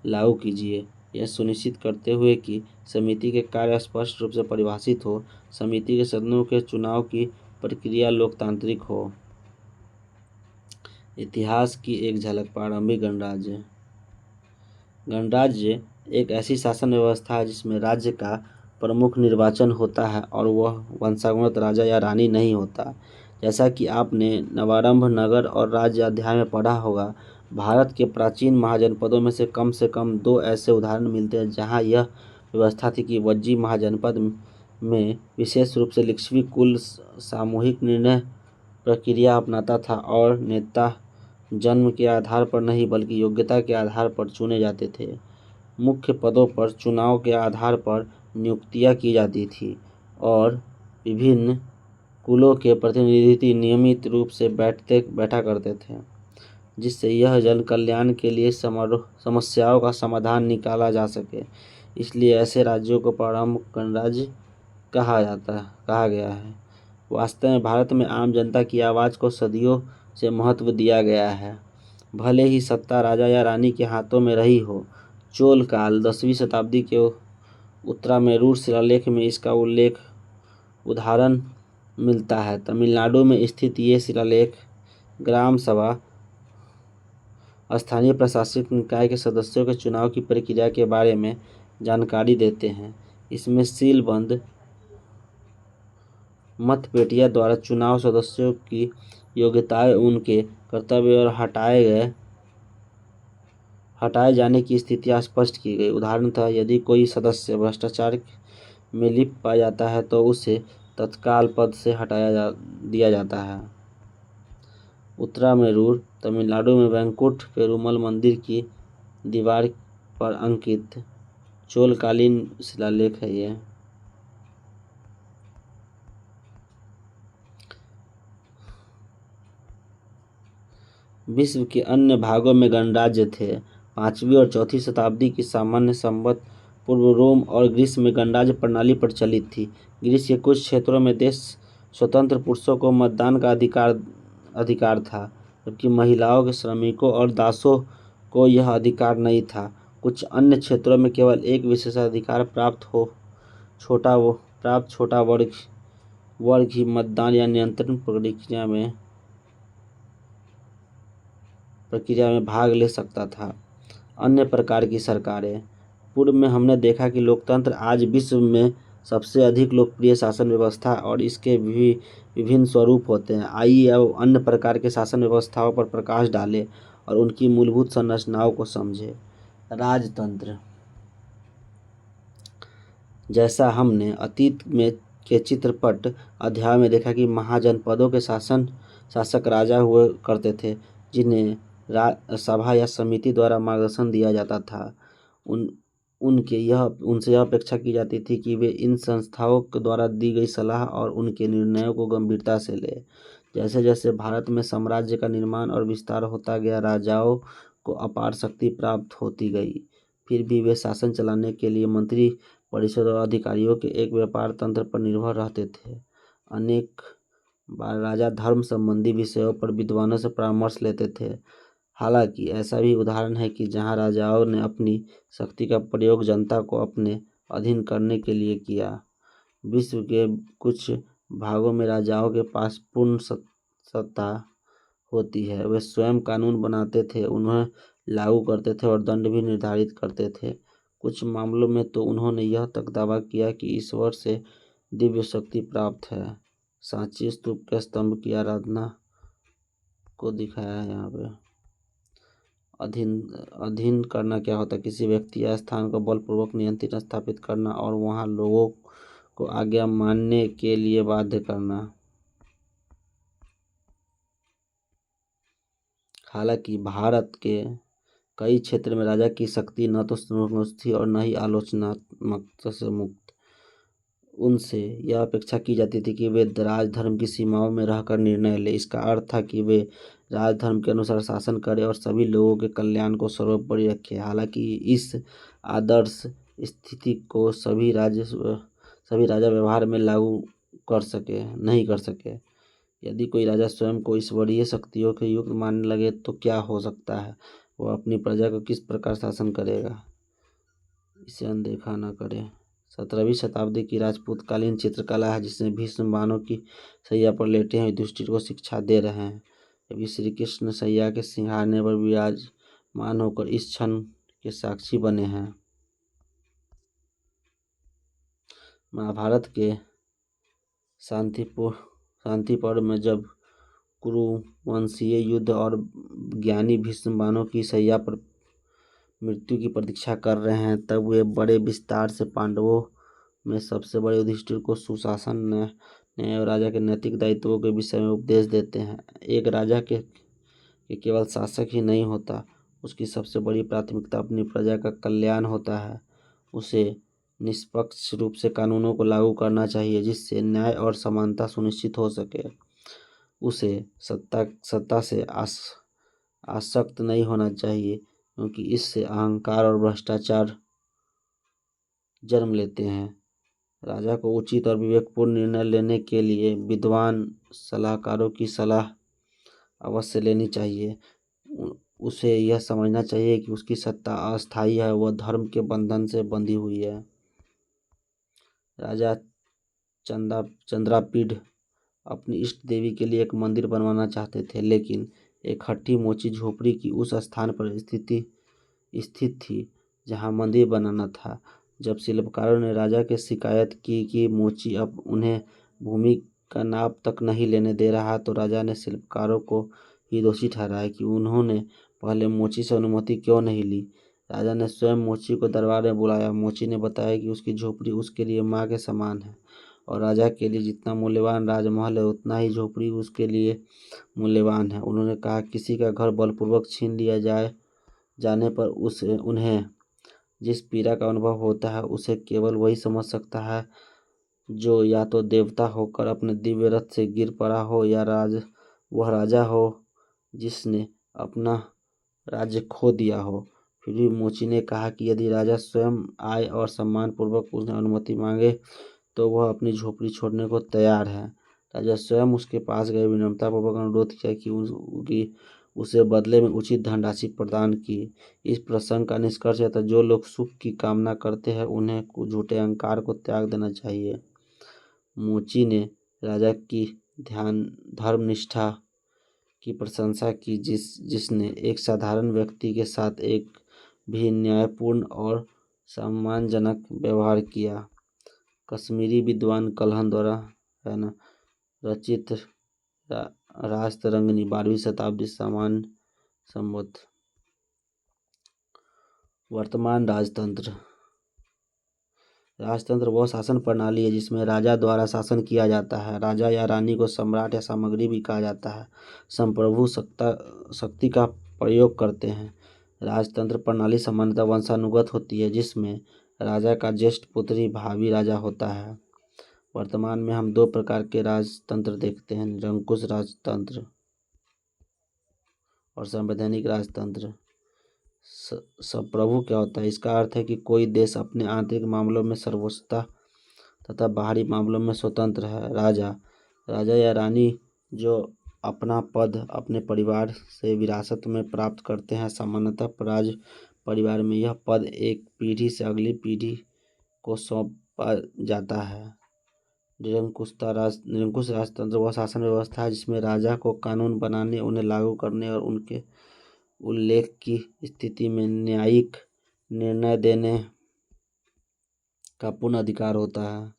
लागू कीजिए, यह सुनिश्चित करते हुए कि समिति के कार्य स्पष्ट रूप से परिभाषित हो। समिति के सदस्यों के चुनाव की प्रक्रिया लोकतांत्रिक हो। इतिहास की एक झलक। प्रारंभिक गणराज्य। गणराज्य एक ऐसी शासन व्यवस्था है जिसमें राज्य का प्रमुख निर्वाचन होता है और वह वंशानुगत राजा या रानी नहीं होता। जैसा कि आपने नवारंभ, नगर और राज्य अध्याय में पढ़ा होगा, भारत के प्राचीन महाजनपदों में से कम 2 ऐसे उदाहरण मिलते हैं जहां यह व्यवस्था थी कि वज्जी महाजनपद में विशेष रूप से लिच्छवी कुल सामूहिक निर्णय प्रक्रिया अपनाता था और नेता जन्म के आधार पर नहीं बल्कि योग्यता के आधार पर चुने जाते थे। मुख्य पदों पर चुनाव के आधार पर नियुक्तियां की जाती थी और विभिन्न कुलों के प्रतिनिधि नियमित रूप से बैठा करते थे, जिससे यह जन कल्याण के लिए समस्याओं का समाधान निकाला जा सके। इसलिए ऐसे राज्यों को प्रारंभिक गणराज्य कहा गया है। वास्तव में भारत में आम जनता की आवाज़ को सदियों से महत्व दिया गया है, भले ही सत्ता राजा या रानी के हाथों में रही हो। चोल काल 10वीं शताब्दी के उत्तरामेरूर शिलालेख में इसका उल्लेख उदाहरण मिलता है। तमिलनाडु में स्थित ये शिलालेख ग्राम सभा, स्थानीय प्रशासनिक निकाय के सदस्यों के चुनाव की प्रक्रिया के बारे में जानकारी देते हैं। इसमें सीलबंद मतपेटियां द्वारा चुनाव सदस्यों की योग्यताएं, उनके कर्तव्य और हटाए जाने की स्थितियां स्पष्ट की गई। उदाहरणतः यदि कोई सदस्य भ्रष्टाचार में लिप्त पाया जाता है तो उसे तत्काल पद से दिया जाता है। उत्तरामेरूर तमिलनाडु में वेंकुट पेरुमल मंदिर की दीवार पर अंकित चोलकालीन शिलालेख है ये। विश्व के अन्य भागों में गणराज्य थे। 5वीं और 4वीं शताब्दी की सामान्य संवत पूर्व रोम और ग्रीस में गणराज्य प्रणाली प्रचलित थी। ग्रीस के कुछ क्षेत्रों में देश स्वतंत्र पुरुषों को मतदान का अधिकार था, जबकि महिलाओं के श्रमिकों और दासों को यह अधिकार नहीं था। कुछ अन्य क्षेत्रों में केवल एक विशेषाधिकार प्राप्त छोटा वर्ग ही मतदान या नियंत्रण प्रक्रिया में भाग ले सकता था। अन्य प्रकार की सरकारें। पूर्व में हमने देखा कि लोकतंत्र आज विश्व में सबसे अधिक लोकप्रिय शासन व्यवस्था और इसके भी विभिन्न स्वरूप होते हैं। आइए अब अन्य प्रकार के शासन व्यवस्थाओं पर प्रकाश डालें और उनकी मूलभूत संरचनाओं को समझें। राजतंत्र। जैसा हमने अतीत में के चित्रपट अध्याय में देखा कि महाजनपदों के शासक राजा हुआ करते थे, जिन्हें सभा या समिति द्वारा मार्गदर्शन दिया जाता था। उनसे यह अपेक्षा की जाती थी कि वे इन संस्थाओं के द्वारा दी गई सलाह और उनके निर्णयों को गंभीरता से ले। जैसे जैसे भारत में साम्राज्य का निर्माण और विस्तार होता गया, राजाओं को अपार शक्ति प्राप्त होती गई। फिर भी वे शासन चलाने के लिए मंत्री परिषद और अधिकारियों के एक व्यापार तंत्र पर निर्भर रहते थे। अनेक बार राजा धर्म संबंधी विषयों पर विद्वानों से परामर्श लेते थे। हालांकि ऐसा भी उदाहरण है कि जहां राजाओं ने अपनी शक्ति का प्रयोग जनता को अपने अधीन करने के लिए किया। विश्व के कुछ भागों में राजाओं के पास पूर्ण सत्ता होती है। वे स्वयं कानून बनाते थे, उन्हें लागू करते थे और दंड भी निर्धारित करते थे। कुछ मामलों में तो उन्होंने यह तक दावा किया कि ईश्वर से दिव्य शक्ति प्राप्त है। सांची स्तूप के स्तंभ की आराधना को दिखाया है यहाँ पे। अधीन करना क्या होता है? किसी व्यक्ति या स्थान को बलपूर्वक नियंत्रण स्थापित करना और वहां लोगों को आज्ञा मानने के लिए बाध्य करना। हालांकि भारत के कई क्षेत्र में राजा की शक्ति न तो संतुष्ट थी और न ही आलोचनात्मक से मुक्त। उनसे यह अपेक्षा की जाती थी कि वे राजधर्म की सीमाओं में रहकर निर्णय ले। इसका अर्थ था कि वे राजधर्म के अनुसार शासन करें और सभी लोगों के कल्याण को सर्वोपरि रखें। हालांकि इस आदर्श स्थिति को सभी राजा व्यवहार में लागू नहीं कर सके। यदि कोई राजा स्वयं को ईश्वरीय शक्तियों के युक्त मानने लगे तो क्या हो सकता है? वह अपनी प्रजा को किस प्रकार शासन करेगा? इसे अनदेखा न करे। 17वीं शताब्दी की राजपूतकालीन चित्रकला है, जिसमें भीष्म बाणों की सैया पर लेटे हैं, युधिष्ठिर को शिक्षा दे रहे हैं। अभी श्री कृष्ण सैया के सिंहारने पर विराजमान होकर इस क्षण के साक्षी बने हैं। महाभारत के शांति पर्व में जब कुरुवंशीय युद्ध और ज्ञानी भीष्म बाणों की सैया पर मृत्यु की प्रतीक्षा कर रहे हैं, तब वे बड़े विस्तार से पांडवों में सबसे बड़े युधिष्ठिर को सुशासन, न्याय और राजा के नैतिक दायित्वों के विषय में उपदेश देते हैं। एक राजा के केवल शासक ही नहीं होता, उसकी सबसे बड़ी प्राथमिकता अपनी प्रजा का कल्याण होता है। उसे निष्पक्ष रूप से कानूनों को लागू करना चाहिए, जिससे न्याय और समानता सुनिश्चित हो सके। उसे सत्ता से आसक्त नहीं होना चाहिए, क्योंकि इससे अहंकार और भ्रष्टाचार जन्म लेते हैं। राजा को उचित और विवेकपूर्ण निर्णय लेने के लिए विद्वान सलाहकारों की सलाह अवश्य लेनी चाहिए। उसे यह समझना चाहिए कि उसकी सत्ता अस्थायी है, वह धर्म के बंधन से बंधी हुई है। राजा चंद्रापीढ़ अपनी इष्ट देवी के लिए एक मंदिर बनवाना चाहते थे, लेकिन एक हट्टी मोची झोपड़ी की उस स्थान पर स्थित थी जहां मंदिर बनाना था। जब शिल्पकारों ने राजा के शिकायत की कि मोची अब उन्हें भूमि का नाप तक नहीं लेने दे रहा, तो राजा ने शिल्पकारों को ही दोषी ठहराया कि उन्होंने पहले मोची से अनुमति क्यों नहीं ली। राजा ने स्वयं मोची को दरबार में बुलाया। मोची ने बताया कि उसकी झोपड़ी उसके लिए माँ के समान है और राजा के लिए जितना मूल्यवान राजमहल है उतना ही झोपड़ी उसके लिए मूल्यवान है। उन्होंने कहा, किसी का घर बलपूर्वक छीन लिया जाने पर उन्हें जिस पीड़ा का अनुभव होता है उसे केवल वही समझ सकता है जो या तो देवता होकर अपने दिव्य रथ से गिर पड़ा हो या वह राजा हो जिसने अपना राज्य खो दिया हो। फिर भी मोची ने कहा कि यदि राजा स्वयं आए और सम्मान पूर्वक उन्हें अनुमति मांगे तो वह अपनी झोपड़ी छोड़ने को तैयार है। राजा स्वयं उसके पास गए, विनम्रतापूर्वक अनुरोध किया कि उसे बदले में उचित धनराशि प्रदान की। इस प्रसंग का निष्कर्ष है, जो लोग सुख की कामना करते हैं उन्हें झूठे अहंकार को त्याग देना चाहिए। मोची ने राजा की धर्मनिष्ठा की प्रशंसा की जिसने एक साधारण व्यक्ति के साथ एक भी न्यायपूर्ण और सम्मानजनक व्यवहार किया। कश्मीरी विद्वान कल्हण द्वारा रचित राजतरंगिणी 12वीं शताब्दी सामान्य संबद्ध। वर्तमान राजतंत्र वह शासन प्रणाली है जिसमें राजा द्वारा शासन किया जाता है। राजा या रानी को सम्राट या सामग्री भी कहा जाता है। संप्रभु शक्ति का प्रयोग करते हैं। राजतंत्र प्रणाली सामान्यतः वंशानुगत होती है, जिसमें राजा का ज्येष्ठ पुत्र ही भावी राजा होता है। वर्तमान में हम 2 प्रकार के राजतंत्र देखते हैं, निरंकुश राजतंत्र और संवैधानिक राजतंत्र। संप्रभु क्या होता है? इसका अर्थ है कि कोई देश अपने आंतरिक मामलों में सर्वोच्चता तथा बाहरी मामलों में स्वतंत्र है। राजा या रानी जो अपना पद अपने परिवार से विरासत में प्राप्त करते हैं। सामान्यतः राज परिवार में यह पद एक पीढ़ी से अगली पीढ़ी को सौंपा जाता है। निरंकुश राजतंत्र वह शासन व्यवस्था है जिसमें राजा को कानून बनाने, उन्हें लागू करने और उनके उल्लेख की स्थिति में न्यायिक निर्णय देने का पूर्ण अधिकार होता है।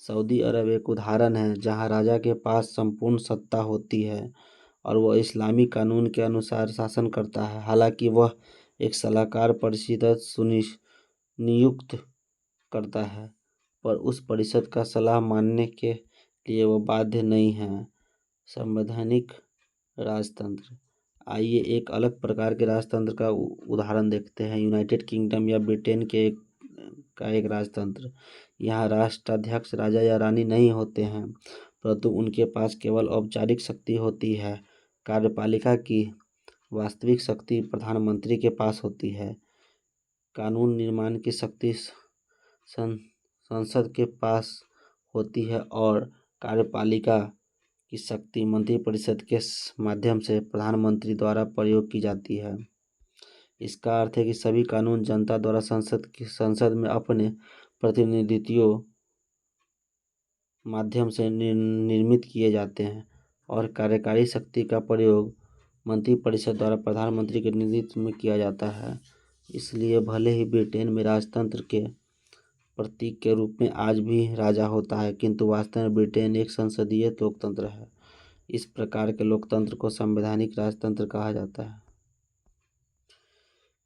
सऊदी अरब एक उदाहरण है जहां राजा के पास संपूर्ण सत्ता होती है और वह इस्लामी कानून के अनुसार शासन करता है। हालांकि वह एक सलाहकार परिषद नियुक्त करता है, पर उस परिषद का सलाह मानने के लिए वह बाध्य नहीं है। संवैधानिक राजतंत्र। आइए एक अलग प्रकार के राजतंत्र का उदाहरण देखते हैं। यूनाइटेड किंगडम या ब्रिटेन के एक राजतंत्र। यहाँ राष्ट्राध्यक्ष राजा या रानी नहीं होते हैं, परंतु उनके पास केवल औपचारिक शक्ति होती है। कार्यपालिका की वास्तविक शक्ति प्रधानमंत्री के पास होती है। कानून निर्माण की शक्ति संसद के पास होती है और कार्यपालिका की शक्ति मंत्रिपरिषद के माध्यम से प्रधानमंत्री द्वारा प्रयोग की जाती है। इसका अर्थ है कि सभी कानून जनता द्वारा संसद में अपने प्रतिनिधित्व माध्यम से निर्मित किए जाते हैं और कार्यकारी शक्ति का प्रयोग मंत्रिपरिषद द्वारा प्रधानमंत्री के नेतृत्व में किया जाता है। इसलिए भले ही ब्रिटेन में राजतंत्र के प्रतीक के रूप में आज भी राजा होता है, किंतु वास्तव में ब्रिटेन एक संसदीय लोकतंत्र है। इस प्रकार के लोकतंत्र को संवैधानिक राजतंत्र कहा जाता है।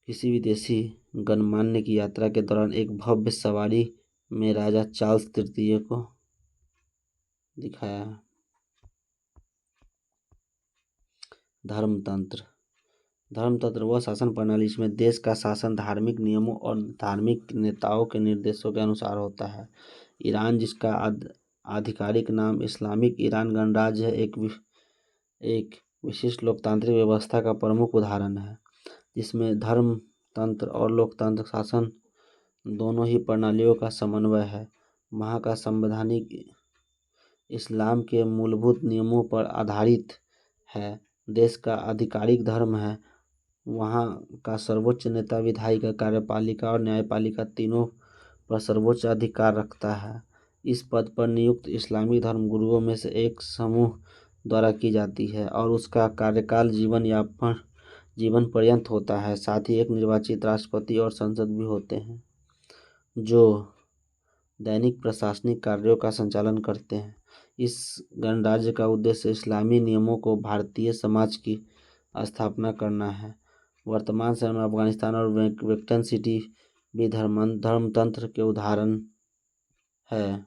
किसी विदेशी गणमान्य की यात्रा के दौरान एक भव्य सवारी में राजा चार्ल्स तृतीय को दिखाया है। धर्मतंत्र वह शासन प्रणाली जिसमें देश का शासन धार्मिक नियमों और धार्मिक नेताओं के निर्देशों के अनुसार होता है। ईरान, जिसका आधिकारिक नाम इस्लामिक ईरान गणराज्य है, एक विशिष्ट लोकतांत्रिक व्यवस्था का प्रमुख उदाहरण है, जिसमें धर्मतंत्र और लोकतांत्रिक शासन दोनों ही प्रणालियों का समन्वय है। वहाँ का संवैधानिक इस्लाम के मूलभूत नियमों पर आधारित है। देश का आधिकारिक धर्म है। वहाँ का सर्वोच्च नेता विधायिका, कार्यपालिका और न्यायपालिका तीनों पर सर्वोच्च अधिकार रखता है। इस पद पर नियुक्त इस्लामी धर्म गुरुओं में से एक समूह द्वारा की जाती है और उसका कार्यकाल जीवन पर्यंत होता है। साथ ही एक निर्वाचित राष्ट्रपति और संसद भी होते हैं जो दैनिक प्रशासनिक कार्यों का संचालन करते हैं। इस गणराज्य का उद्देश्य इस्लामी नियमों को भारतीय समाज की स्थापना करना है। वर्तमान समय में अफगानिस्तान और वेटिकन सिटी भी धर्मतंत्र के उदाहरण है।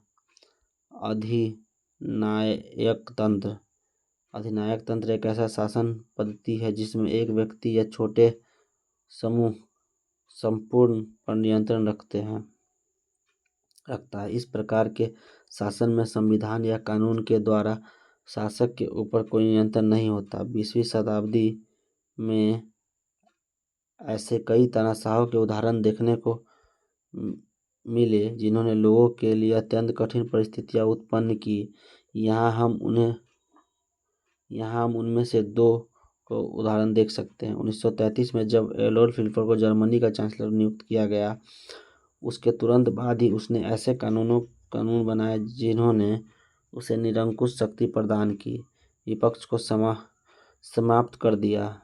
अधिनायक तंत्र एक ऐसा शासन पद्धति है जिसमें एक व्यक्ति या छोटे समूह संपूर्ण पर नियंत्रण रखता है। इस प्रकार के शासन में संविधान या कानून के द्वारा शासक के ऊपर कोई नियंत्रण नहीं होता। 20वीं शताब्दी में ऐसे कई तानाशाहों के उदाहरण देखने को मिले जिन्होंने लोगों के लिए अत्यंत कठिन परिस्थितियां उत्पन्न की। यहाँ हम उनमें से दो को उदाहरण देख सकते हैं। 1933 में जब एडोल्फ हिटलर को जर्मनी का चांसलर नियुक्त किया गया, उसके तुरंत बाद ही उसने ऐसे कानून बनाए जिन्होंने उसे निरंकुश शक्ति प्रदान की, विपक्ष को समाप्त कर दिया।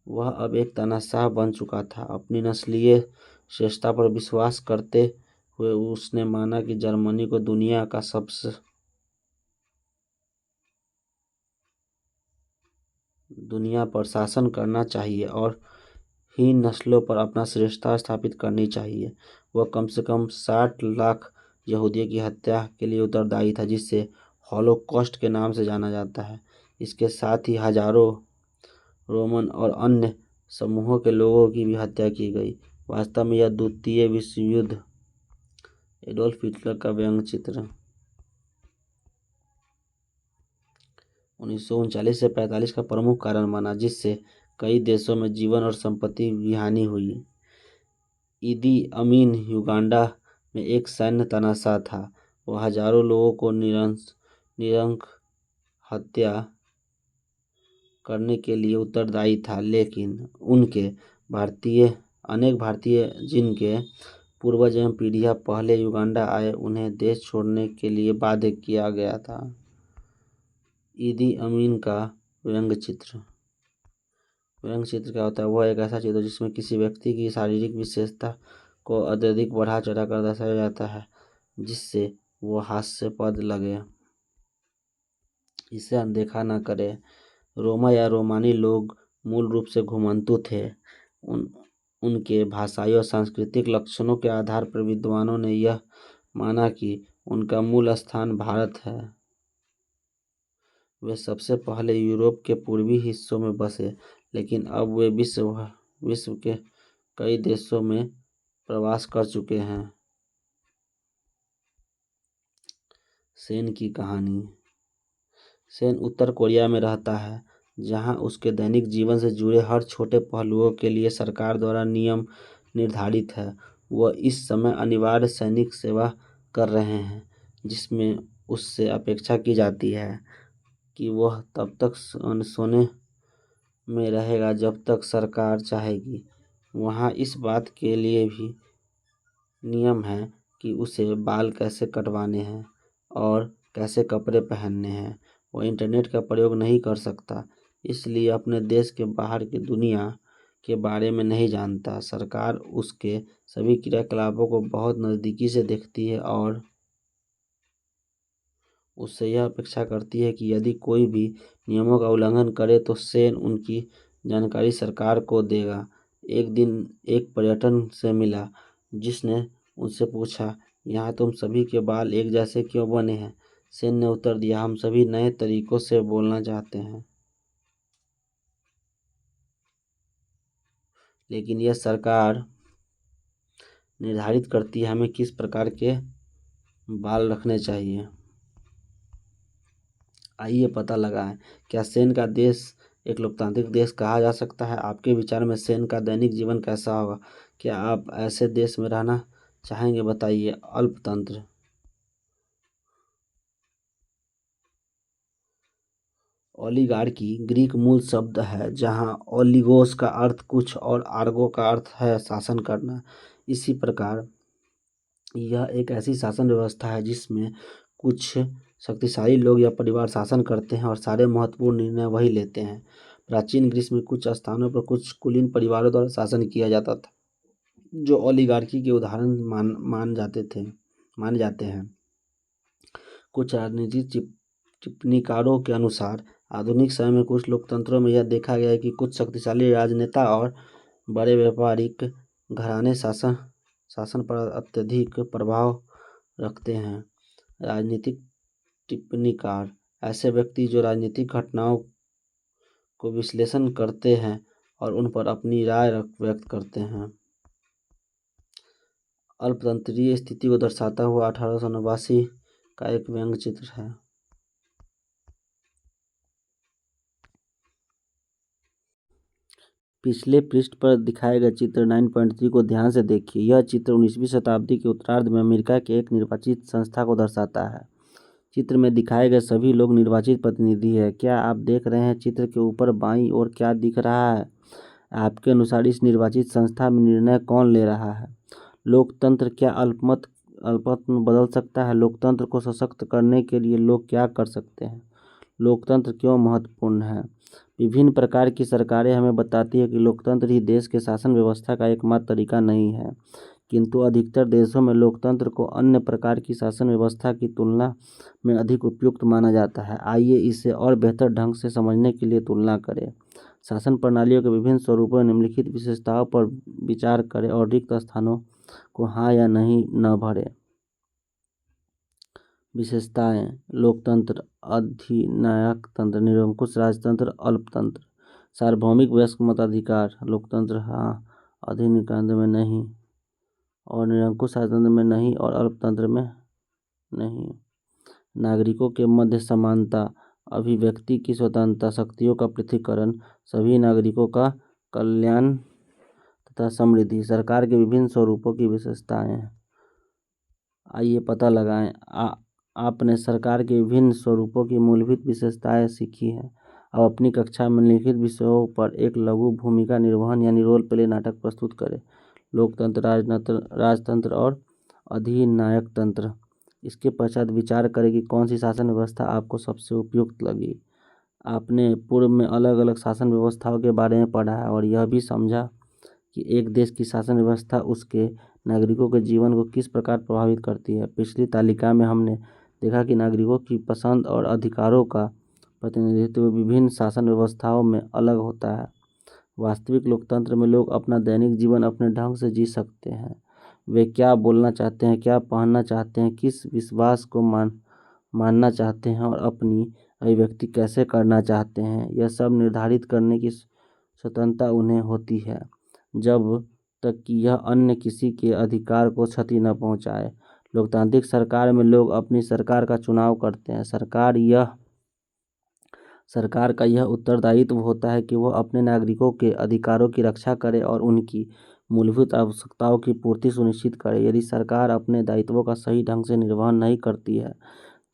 वह अब एक तानाशाह बन चुका था। अपनी नस्लीय श्रेष्ठता पर विश्वास करते हुए उसने माना कि जर्मनी को दुनिया पर शासन करना चाहिए और हीन नस्लों पर अपना श्रेष्ठता स्थापित करनी चाहिए। वह कम से कम 60 लाख यहूदियों की हत्या के लिए उत्तरदायी था, जिसे हॉलोकॉस्ट के नाम से जाना जाता है। इसके साथ ही हजारों रोमन और अन्य समूहों के लोगों की भी हत्या की गई। वास्तव में यह द्वितीय विश्व युद्ध एडोल्फ हिटलर का व्यंग्य चित्र 1939 से 45 का प्रमुख कारण बना, जिससे कई देशों में जीवन और संपत्ति की हानि हुई। ईदी अमीन युगांडा में एक सैन्य तानाशाह था। वह हजारों लोगों को निरंक हत्या करने के लिए उत्तरदायी था, लेकिन अनेक भारतीय जिनके पूर्वज एवं पीढ़ियां पहले युगांडा आए, उन्हें देश छोड़ने के लिए बाध्य किया गया था। ईदी अमीन का व्यंग्य चित्र क्या होता है? वह एक ऐसा चित्र जिसमें किसी व्यक्ति की शारीरिक विशेषता को अत्यधिक बढ़ा चढ़ा कर दर्शाया जाता है जिससे वो हास्यास्पद लगे। इसे अनदेखा न करें। रोमा या रोमानी लोग मूल रूप से घुमंतु थे। उनके भाषाई और सांस्कृतिक लक्षणों के आधार पर विद्वानों ने यह माना कि उनका मूल स्थान भारत है। वे सबसे पहले यूरोप के पूर्वी हिस्सों में बसे, लेकिन अब वे विश्व के कई देशों में प्रवास कर चुके हैं। सेन की कहानी। सेन उत्तर कोरिया में रहता है, जहां उसके दैनिक जीवन से जुड़े हर छोटे पहलुओं के लिए सरकार द्वारा नियम निर्धारित है। वह इस समय अनिवार्य सैनिक सेवा कर रहे हैं, जिसमें उससे अपेक्षा की जाती है कि वह तब तक सोने में रहेगा जब तक सरकार चाहेगी। वहाँ इस बात के लिए भी नियम है कि उसे बाल कैसे कटवाने हैं और कैसे कपड़े पहनने हैं। वह इंटरनेट का प्रयोग नहीं कर सकता, इसलिए अपने देश के बाहर की दुनिया के बारे में नहीं जानता। सरकार उसके सभी क्रियाकलापों को बहुत नज़दीकी से देखती है और उससे यह अपेक्षा करती है कि यदि कोई भी नियमों का उल्लंघन करे तो सेन उनकी जानकारी सरकार को देगा। एक दिन एक पर्यटन से मिला जिसने उनसे पूछा, यहाँ तुम सभी के बाल एक जैसे क्यों बने हैं? सेन ने उत्तर दिया, हम सभी नए तरीकों से बोलना चाहते हैं, लेकिन यह सरकार निर्धारित करती है हमें किस प्रकार के बाल रखने चाहिए। आइए पता लगाएं, क्या सेन का देश एक लोकतांत्रिक देश कहा जा सकता है? आपके विचार में सेन का दैनिक जीवन कैसा होगा? क्या आप ऐसे देश में रहना चाहेंगे? बताइए। अल्पतंत्र। ओलिगार्की ग्रीक मूल शब्द है, जहाँ ओलिगोस का अर्थ कुछ और आर्गो का अर्थ है शासन करना। इसी प्रकार यह एक ऐसी शासन व्यवस्था है जिसमें कुछ शक्तिशाली लोग या परिवार शासन करते हैं और सारे महत्वपूर्ण निर्णय वही लेते हैं। प्राचीन ग्रीस में कुछ स्थानों पर कुछ कुलीन परिवारों द्वारा शासन किया जाता था, जो ओलिगार्की के उदाहरण माने जाते हैं। कुछ राजनीतिक टिप्पणीकारों के अनुसार आधुनिक समय में कुछ लोकतंत्रों में यह देखा गया है कि कुछ शक्तिशाली राजनेता और बड़े व्यापारिक घराने शासन पर अत्यधिक प्रभाव रखते हैं। राजनीतिक टिप्पणीकार ऐसे व्यक्ति जो राजनीतिक घटनाओं को विश्लेषण करते हैं और उन पर अपनी राय व्यक्त करते हैं। अल्पतंत्रीय स्थिति को दर्शाता हुआ 1889 का एक व्यंग्य चित्र है। पिछले पृष्ठ पर दिखाए गए चित्र 9.3 को ध्यान से देखिए। यह चित्र 19वीं शताब्दी के उत्तरार्ध में अमेरिका के एक निर्वाचित संस्था को दर्शाता है। चित्र में दिखाए गए सभी लोग निर्वाचित प्रतिनिधि हैं। क्या आप देख रहे हैं चित्र के ऊपर बाईं ओर क्या दिख रहा है? आपके अनुसार इस निर्वाचित संस्था में निर्णय कौन ले रहा है? लोकतंत्र क्या अल्पमत में बदल सकता है? लोकतंत्र को सशक्त करने के लिए लोग क्या कर सकते हैं? लोकतंत्र क्यों महत्वपूर्ण है? विभिन्न प्रकार की सरकारें हमें बताती है कि लोकतंत्र ही देश के शासन व्यवस्था का एकमात्र तरीका नहीं है, किंतु अधिकतर देशों में लोकतंत्र को अन्य प्रकार की शासन व्यवस्था की तुलना में अधिक उपयुक्त माना जाता है। आइए इसे और बेहतर ढंग से समझने के लिए तुलना करें। शासन प्रणालियों के विभिन्न स्वरूपों निम्नलिखित विशेषताओं पर विचार करें और रिक्त स्थानों को हाँ या नहीं न भरें। विशेषताएं: लोकतंत्र, अधिनायक तंत्र, निरंकुश राजतंत्र, अल्पतंत्र। सार्वभौमिक वयस्क मताधिकार: लोकतंत्र हाँ, अधिनायक तंत्र में नहीं, और निरंकुश राजतंत्र में नहीं, और अल्पतंत्र में नहीं। नागरिकों के मध्य समानता, अभिव्यक्ति की स्वतंत्रता, शक्तियों का पृथक्करण, सभी नागरिकों का कल्याण तथा समृद्धि। सरकार के विभिन्न स्वरूपों की विशेषताएं। आइए पता लगाएं। आपने सरकार के विभिन्न स्वरूपों की मूलभूत विशेषताएं सीखी हैं। अब अपनी कक्षा में निम्नलिखित विषयों पर एक लघु भूमिका निर्वहन यानी रोल प्ले नाटक प्रस्तुत करें। लोकतंत्र, राजतंत्र और अधिनायक तंत्र। इसके पश्चात विचार करें कि कौन सी शासन व्यवस्था आपको सबसे उपयुक्त लगी। आपने पूर्व में अलग अलग शासन व्यवस्थाओं के बारे में पढ़ा है और यह भी समझा कि एक देश की शासन व्यवस्था उसके नागरिकों के जीवन को किस प्रकार प्रभावित करती है। पिछली तालिका में हमने देखा कि नागरिकों की पसंद और अधिकारों का प्रतिनिधित्व विभिन्न शासन व्यवस्थाओं में अलग होता है। वास्तविक लोकतंत्र में लोग अपना दैनिक जीवन अपने ढंग से जी सकते हैं। वे क्या बोलना चाहते हैं, क्या पहनना चाहते हैं, किस विश्वास को मानना चाहते हैं और अपनी अभिव्यक्ति कैसे करना चाहते हैं, यह सब निर्धारित करने की स्वतंत्रता उन्हें होती है, जब तक कि यह अन्य किसी के अधिकार को क्षति न पहुंचाए। लोकतांत्रिक सरकार में लोग अपनी सरकार का चुनाव करते हैं। सरकार का यह उत्तरदायित्व होता है कि वह अपने नागरिकों के अधिकारों की रक्षा करे और उनकी मूलभूत आवश्यकताओं की पूर्ति सुनिश्चित करे। यदि सरकार अपने दायित्वों का सही ढंग से निर्वहन नहीं करती है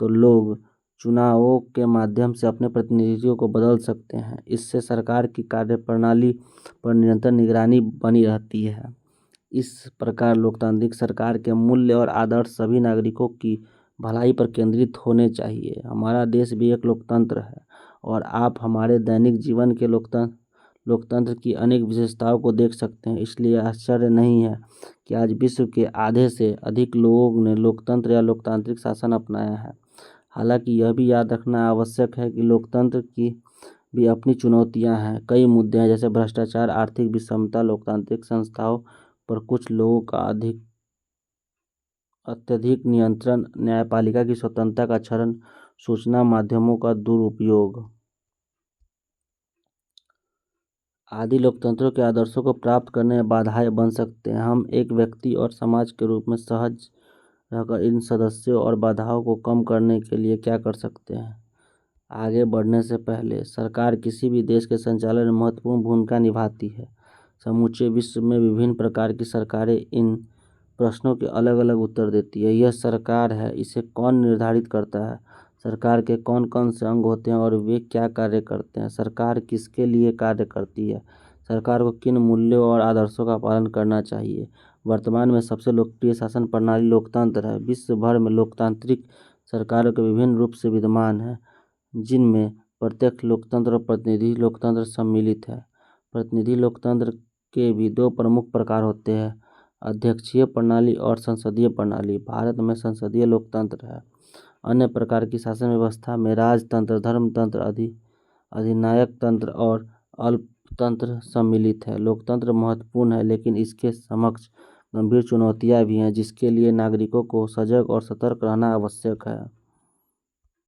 तो लोग चुनावों के माध्यम से अपने प्रतिनिधियों को बदल सकते हैं। इससे सरकार की कार्यप्रणाली पर निरंतर निगरानी बनी रहती है। इस प्रकार लोकतांत्रिक सरकार के मूल्य और आदर्श सभी नागरिकों की भलाई पर केंद्रित होने चाहिए। हमारा देश भी एक लोकतंत्र है और आप हमारे दैनिक जीवन के लोकतंत्र की अनेक विशेषताओं को देख सकते हैं। इसलिए आश्चर्य नहीं है कि आज विश्व के आधे से अधिक लोगों ने लोकतंत्र या लोकतांत्रिक शासन अपनाया है। हालांकि यह भी याद रखना आवश्यक है कि लोकतंत्र की भी अपनी चुनौतियां हैं। कई मुद्दे हैं जैसे भ्रष्टाचार, आर्थिक विषमता, लोकतांत्रिक संस्थाओं पर कुछ लोगों का अत्यधिक नियंत्रण, न्यायपालिका की स्वतंत्रता का क्षरण, सूचना माध्यमों का दुरुपयोग आदि लोकतंत्रों के आदर्शों को प्राप्त करने में बाधाएं बन सकते हैं। हम एक व्यक्ति और समाज के रूप में सहज रहकर इन सदस्यों और बाधाओं को कम करने के लिए क्या कर सकते हैं? आगे बढ़ने से पहले सरकार किसी भी देश के संचालन में महत्वपूर्ण भूमिका निभाती है। समूचे विश्व में विभिन्न प्रकार की सरकारें इन प्रश्नों के अलग अलग उत्तर देती है। यह सरकार है, इसे कौन निर्धारित करता है? सरकार के कौन कौन से अंग होते हैं और वे क्या कार्य करते हैं? सरकार किसके लिए कार्य करती है? सरकार को किन मूल्यों और आदर्शों का पालन करना चाहिए। वर्तमान में सबसे लोकप्रिय शासन प्रणाली लोकतंत्र है। विश्व भर में लोकतांत्रिक सरकारों के विभिन्न रूप से विद्यमान हैं, जिनमें प्रत्यक्ष लोकतंत्र और प्रतिनिधि लोकतंत्र सम्मिलित है। प्रतिनिधि लोकतंत्र के भी दो प्रमुख प्रकार होते हैं, अध्यक्षीय प्रणाली और संसदीय प्रणाली। भारत में संसदीय लोकतंत्र है। अन्य प्रकार की शासन व्यवस्था में राजतंत्र, धर्मतंत्र, अधिनायक तंत्र और अल्पतंत्र सम्मिलित है। लोकतंत्र महत्वपूर्ण है, लेकिन इसके समक्ष गंभीर चुनौतियां भी हैं, जिसके लिए नागरिकों को सजग और सतर्क रहना आवश्यक है।